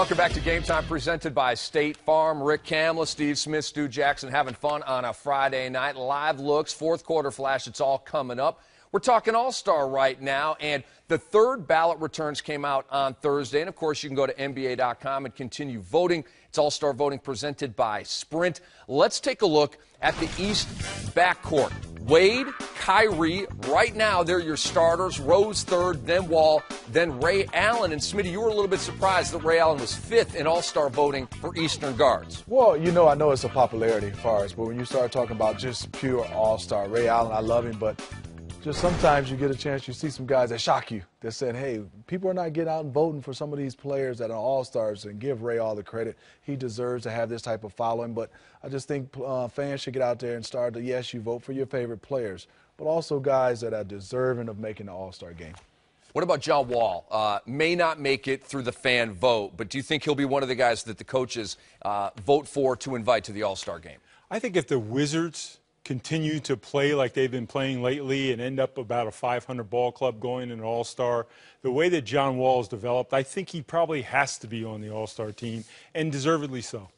Welcome back to Game Time, presented by State Farm. Rick Kamla, Steve Smith, Stu Jackson having fun on a Friday night. Live looks, fourth quarter flash, it's all coming up. We're talking All-Star right now, and the third ballot returns came out on Thursday. And, of course, you can go to NBA.com and continue voting. It's All-Star voting presented by Sprint. Let's take a look at the East backcourt. Wade, Kyrie, right now they're your starters. Rose third, then Wall, then Ray Allen. And, Smitty, you were a little bit surprised that Ray Allen was fifth in All-Star voting for Eastern guards. Well, I know it's a popularity for us, but when you start talking about just pure All-Star, Ray Allen, I love him, but just sometimes you get a chance, you see some guys that shock you, that said, hey, people are not getting out and voting for some of these players that are all-stars, and give Ray all the credit. He deserves to have this type of following, but I just think fans should get out there and start to, yes, you vote for your favorite players, but also guys that are deserving of making the All-Star game. What about John Wall? May not make it through the fan vote, but do you think he'll be one of the guys that the coaches vote for to invite to the All-Star game? I think if the Wizards continue to play like they've been playing lately and end up about a 500 ball club going in an All-Star, the way that John Wall has developed, I think he probably has to be on the All-Star team, and deservedly so.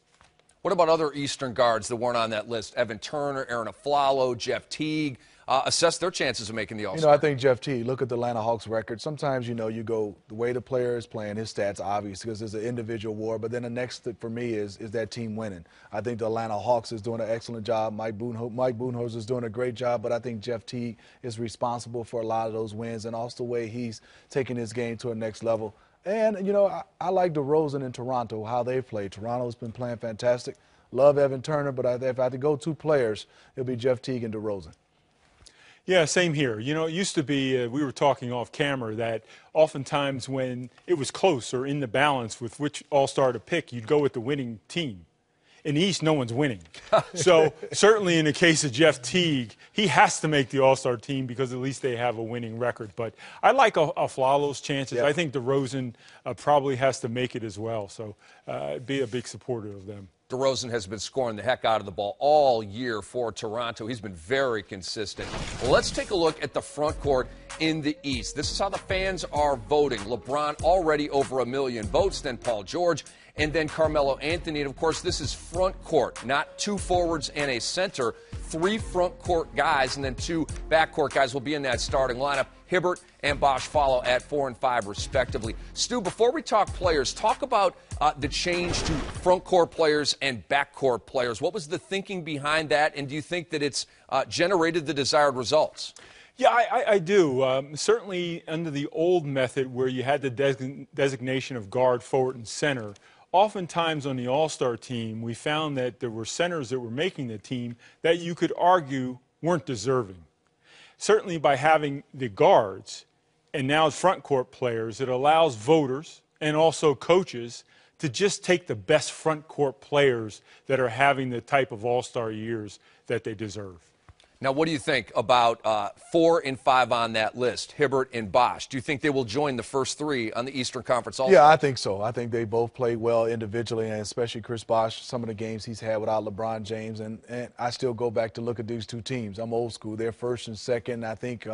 What about other Eastern guards that weren't on that list? Evan Turner, Aaron Aflalo, Jeff Teague. Assess their chances of making the All-Star. I think Jeff Teague, look at the Atlanta Hawks record. Sometimes, you go the way the player is playing, his stats obvious because it's an individual war. But then the next thing for me is that team winning. I think the Atlanta Hawks is doing an excellent job. Mike Budenholzer is doing a great job. But I think Jeff Teague is responsible for a lot of those wins, and also the way he's taking his game to a next level. And, I like DeRozan in Toronto, how they play. Toronto's been playing fantastic. Love Evan Turner, but if I had to go two players, it'll be Jeff Teague and DeRozan. Yeah, same here. It used to be, we were talking off camera, that oftentimes when it was close or in the balance with which All-Star to pick, you'd go with the winning team. In the East, no one's winning. So certainly in the case of Jeff Teague, he has to make the All-Star team because at least they have a winning record. But I like Aflalo's chances. Yep. I think DeRozan probably has to make it as well. So be a big supporter of them. DeRozan has been scoring the heck out of the ball all year for Toronto. He's been very consistent. Well, let's take a look at the front court in the East. This is how the fans are voting. LeBron already over 1 million votes, then Paul George, and then Carmelo Anthony. And, of course, this is front court, not two forwards and a center. 3 front court guys and then 2 back court guys will be in that starting lineup. Hibbert and Bosch follow at 4 and 5, respectively. Stu, before we talk players, talk about the change to front court players and back court players. What was the thinking behind that, and do you think that it's generated the desired results? Yeah, I do. Certainly under the old method where you had the designation of guard, forward, and center, oftentimes on the All-Star team, we found that there were centers that were making the team that you could argue weren't deserving. Certainly by having the guards and now front court players, it allows voters and also coaches to just take the best front court players that are having the type of All-Star years that they deserve. Now, what do you think about 4 and 5 on that list, Hibbert and Bosch? Do you think they will join the first 3 on the Eastern Conference All-Star? Yeah, I think so. I think they both played well individually, and especially Chris Bosch, some of the games he's had without LeBron James. And I still go back to look at these two teams. I'm old school. They're first and second. I think,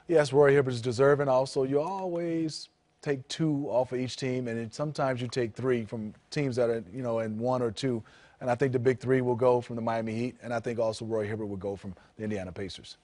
yes, Roy Hibbert is deserving. Also, you always take 2 off of each team, and sometimes you take 3 from teams that are, in 1 or 2. And I think the big 3 will go from the Miami Heat, and I think also Roy Hibbert will go from the Indiana Pacers.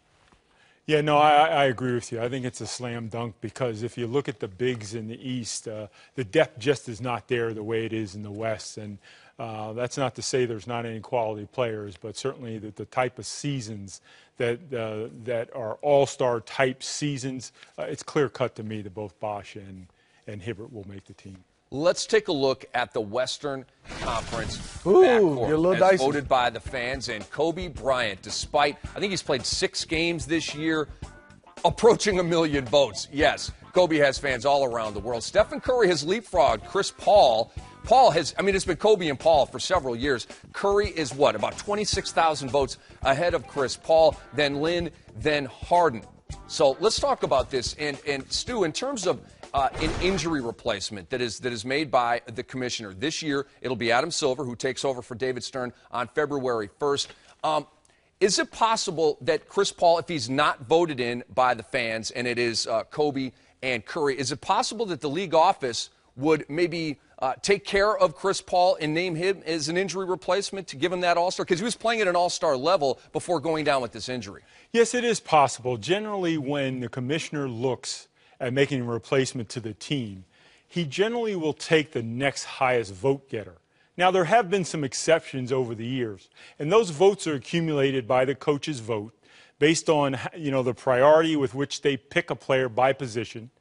Yeah, no, I agree with you. I think it's a slam dunk because if you look at the bigs in the East, the depth just is not there the way it is in the West. And that's not to say there's not any quality players, but certainly the type of seasons that are all-star type seasons, it's clear-cut to me that both Bosch and Hibbert will make the team. Let's take a look at the Western Conference backcourt as voted by the fans. And Kobe Bryant, despite, I think he's played 6 games this year, approaching 1 million votes. Yes, Kobe has fans all around the world. Stephen Curry has leapfrogged Chris Paul. It's been Kobe and Paul for several years. Curry is about 26,000 votes ahead of Chris Paul, then Lynn, then Harden. So let's talk about this. And Stu, in terms of an injury replacement that is made by the commissioner. This year, it'll be Adam Silver, who takes over for David Stern on February 1st. Is it possible that Chris Paul, if he's not voted in by the fans, and it is Kobe and Curry, is it possible that the league office would maybe take care of Chris Paul and name him as an injury replacement to give him that All-Star? Because he was playing at an All-Star level before going down with this injury. Yes, it is possible. Generally, when the commissioner looks at making a replacement to the team, he generally will take the next highest vote getter. Now, there have been some exceptions over the years, and those votes are accumulated by the coach's vote based on, the priority with which they pick a player by position.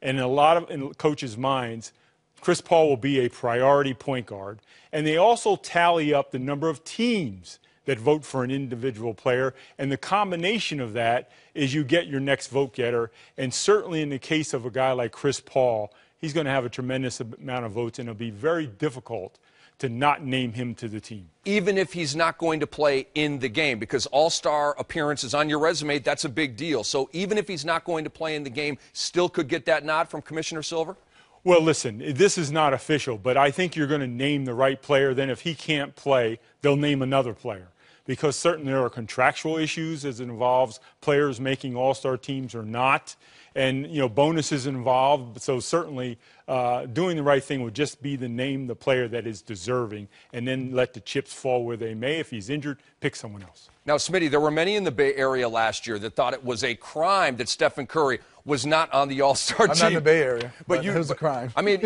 And in coaches' minds, Chris Paul will be a priority point guard. And they also tally up the number of teams that vote for an individual player. And the combination of that is you get your next vote getter. And certainly in the case of a guy like Chris Paul, he's going to have a tremendous amount of votes, and it'll be very difficult to not name him to the team. Even if he's not going to play in the game, because All-Star appearances on your resume, that's a big deal. So even if he's not going to play in the game, still could get that nod from Commissioner Silver? Well, listen, this is not official, but I think you're going to name the right player. Then if he can't play, they'll name another player. Because certainly there are contractual issues as it involves players making All-Star teams or not. And, bonuses involved. So certainly doing the right thing would just be to name the player that is deserving and then let the chips fall where they may. If he's injured, pick someone else. Now, Smitty, there were many in the Bay Area last year that thought it was a crime that Stephen Curry was not on the All-Star team. I'm not in the Bay Area, but it was a crime. I mean,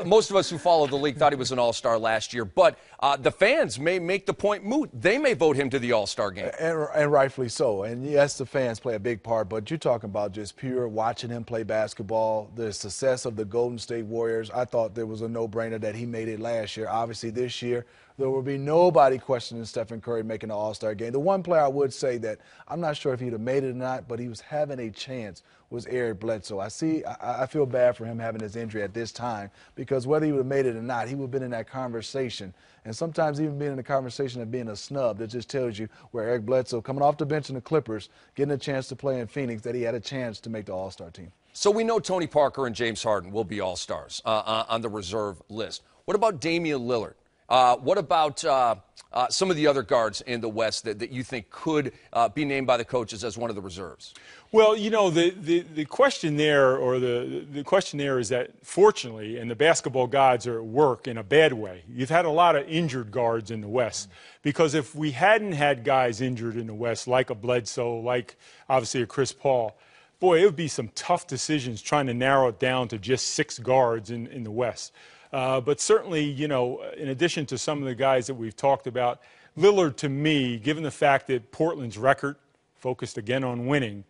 most of us who follow the league thought he was an All-Star last year, but the fans may make the point moot. They may vote him to the All-Star game. And rightfully so. And yes, the fans play a big part, but you're talking about just pure watching him play basketball, the success of the Golden State Warriors. I thought there was a no-brainer that he made it last year. Obviously, this year, there will be nobody questioning Stephen Curry making the All-Star game. The one player I would say that I'm not sure if he'd have made it or not, but he was having a chance was Eric Bledsoe. I feel bad for him having his injury at this time, because whether he would have made it or not, he would have been in that conversation. And sometimes even being in the conversation of being a snub, that just tells you where Eric Bledsoe, coming off the bench in the Clippers, getting a chance to play in Phoenix, that he had a chance to make the All-Star team. So we know Tony Parker and James Harden will be All-Stars on the reserve list. What about Damian Lillard? What about some of the other guards in the West that you think could be named by the coaches as one of the reserves? Well, the question there, or the question there is that, fortunately, and the basketball gods are at work in a bad way. You've had a lot of injured guards in the West, because if we hadn't had guys injured in the West, like a Bledsoe, like obviously a Chris Paul, boy, it would be some tough decisions trying to narrow it down to just 6 guards in the West. But certainly, in addition to some of the guys that we've talked about, Lillard, to me, given the fact that Portland's record focused again on winning,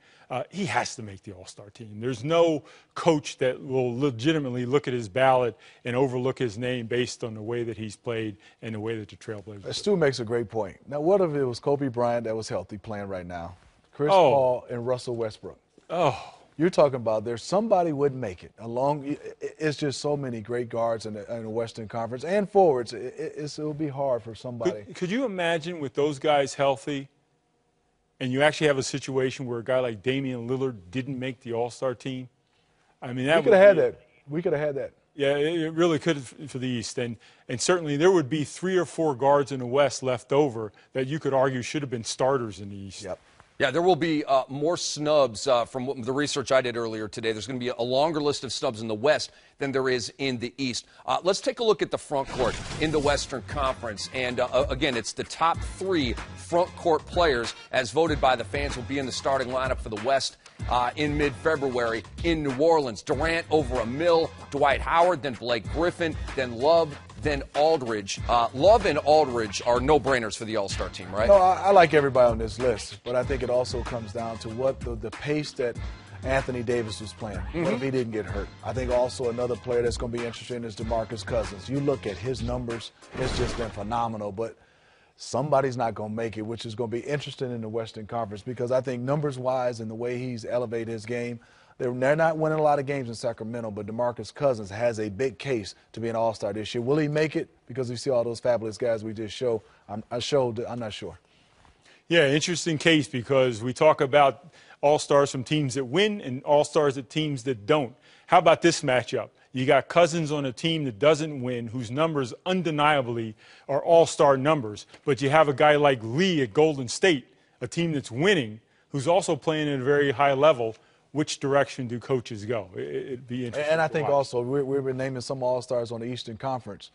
he has to make the All-Star team. There's no coach that will legitimately look at his ballot and overlook his name based on the way that he's played and the way that the Trailblazers. Stu makes a great point. Now, what if it was Kobe Bryant that was healthy playing right now? Chris Paul and Russell Westbrook. Oh. You're talking about there's somebody wouldn't make it. It's just so many great guards in the Western Conference and forwards. It'll be hard for somebody. Could you imagine with those guys healthy, and you actually have a situation where a guy like Damian Lillard didn't make the All-Star team? I mean, we could have had that. We could have had that. Yeah, it really could for the East. And certainly there would be 3 or 4 guards in the West left over that you could argue should have been starters in the East. Yep. Yeah, there will be more snubs from the research I did earlier today. There's going to be a longer list of snubs in the West than there is in the East. Let's take a look at the front court in the Western Conference. And, again, it's the top 3 front court players, as voted by the fans, will be in the starting lineup for the West in mid-February in New Orleans. Durant over a mill, Dwight Howard, then Blake Griffin, then Love, then Aldridge. Love and Aldridge are no-brainers for the All-Star team, right? No, I like everybody on this list, but I think it also comes down to what the pace that Anthony Davis was playing. What if he didn't get hurt? I think also another player that's going to be interesting is DeMarcus Cousins. You look at his numbers, it's just been phenomenal, but somebody's not going to make it, which is going to be interesting in the Western Conference, because I think numbers-wise and the way he's elevated his game, they're not winning a lot of games in Sacramento, but DeMarcus Cousins has a big case to be an All-Star this year. Will he make it? Because we see all those fabulous guys we just showed. I'm not sure. Yeah, interesting case, because we talk about All-Stars from teams that win and All-Stars at teams that don't. How about this matchup? You got Cousins on a team that doesn't win, whose numbers undeniably are All-Star numbers, but you have a guy like Lee at Golden State, a team that's winning, who's also playing at a very high level. which direction do coaches go. It'd be interesting. And I think also we've been naming some All-Stars on the Eastern Conference.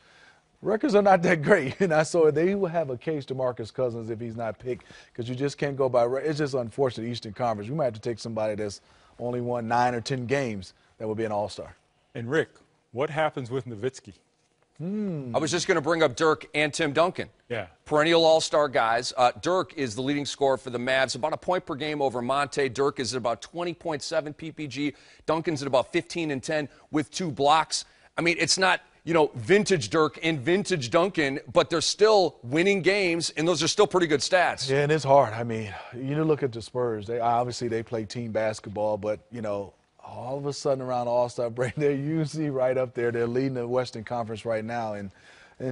Records are not that great, so they will have a case to DeMarcus Cousins if he's not picked, because you just can't go by. It's just unfortunate, Eastern Conference. We might have to take somebody that's only won 9 or 10 games that would be an All-Star. And Rick, what happens with Nowitzki? I was just going to bring up Dirk and Tim Duncan. Yeah. Perennial all-star guys. Dirk is the leading scorer for the Mavs, about a point per game over Monte. Dirk is at about 20.7 PPG. Duncan's at about 15 and 10 with 2 blocks. I mean, it's not, vintage Dirk and vintage Duncan, but they're still winning games, and those are still pretty good stats. Yeah, and it's hard. I mean, look at the Spurs. They play team basketball, but, all of a sudden around All-Star break, they're usually right up there. They're leading the Western Conference right now, and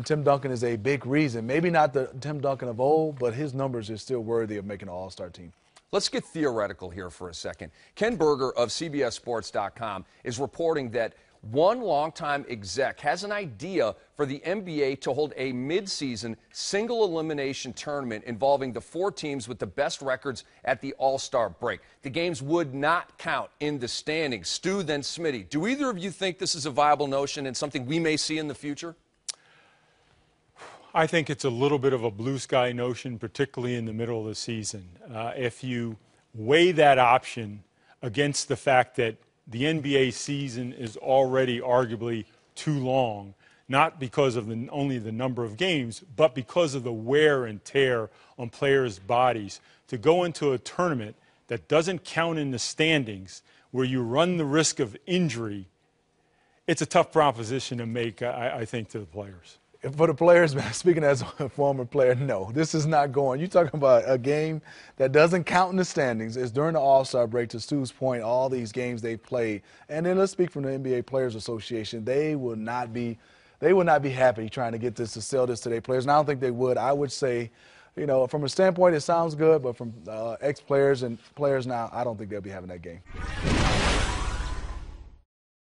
Tim Duncan is a big reason. Maybe not the Tim Duncan of old, but his numbers are still worthy of making an All-Star team. Let's get theoretical here for a second. Ken Berger of CBSSports.com is reporting that one longtime exec has an idea for the NBA to hold a midseason single elimination tournament involving the 4 teams with the best records at the All-Star break. The games would not count in the standings. Stu, then Smitty. Do either of you think this is a viable notion and something we may see in the future? I think it's a little bit of a blue sky notion, particularly in the middle of the season. If you weigh that option against the fact that the NBA season is already arguably too long, not because of only the number of games, but because of the wear and tear on players' bodies, to go into a tournament that doesn't count in the standings, where you run the risk of injury, it's a tough proposition to make, I think, to the players. For the players, man, speaking as a former player, no, this is not going. You're talking about a game that doesn't count in the standings. It's during the All-Star break, to Stu's point, all these games they've played. And then let's speak from the NBA Players Association. They will not be happy trying to get this, to sell this to their players. And I don't think they would. I would say, from a standpoint, it sounds good, but from ex-players and players now, I don't think they'll be having that game.